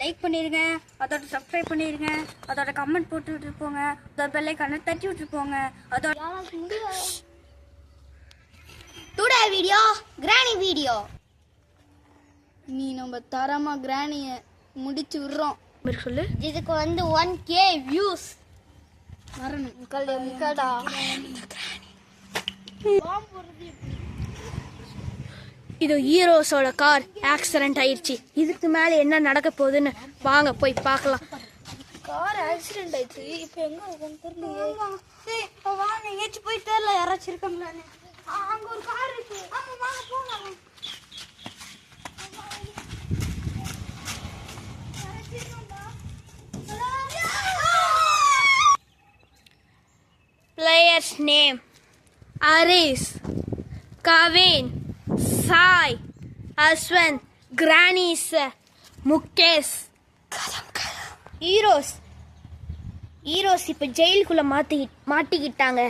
Like பண்ணிடுங்க, அதோட subscribe பண்ணிடுங்க, அதோட கமெண்ட் போட்டு விட்டுருப்போங்க, அதோட பெல் ஐகானை தட்டி விட்டுருப்போங்க. அதோட டுடே வீடியோ கிராணி வீடியோ. நீ நம்ம தரமா கிராணியை முடிச்சு விடுறோம். சொல்லு. இதுக்கு வந்து 1K வியூஸ் வரணும். இது ஹீரோஸோட கார் ஆக்சிடென்ட் ஆயிடுச்சு. இதுக்கு மேலே என்ன நடக்க போகுதுன்னு வாங்க போய் பார்க்கலாம். கார் ஆக்சிடென்ட் ஆயிடுச்சு. இப்போ எங்க இருக்குன்னு தெரியல. வாங்க எங்கேயாச்சும் போய் தெரியல யாராச்சும் இருக்காங்களான்னு. அங்க ஒரு கார் இருக்கு. ஆமா வாங்க போலாம். Players name: Aris, Kavin, Sai, Aswan, Granis, Mukesh. Heroes இப்ப ஜெயிலுக்குள்ள மாட்டிக்கிட்டாங்க.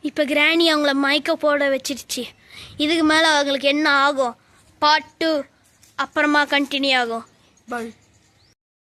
இப்போ கிராணி அவங்கள மயக்க போட வச்சிருச்சு. இதுக்கு மேலே அவங்களுக்கு என்ன ஆகும்? பார்ட் 2 அப்புறமா கண்டினியூ ஆகும். பாய்.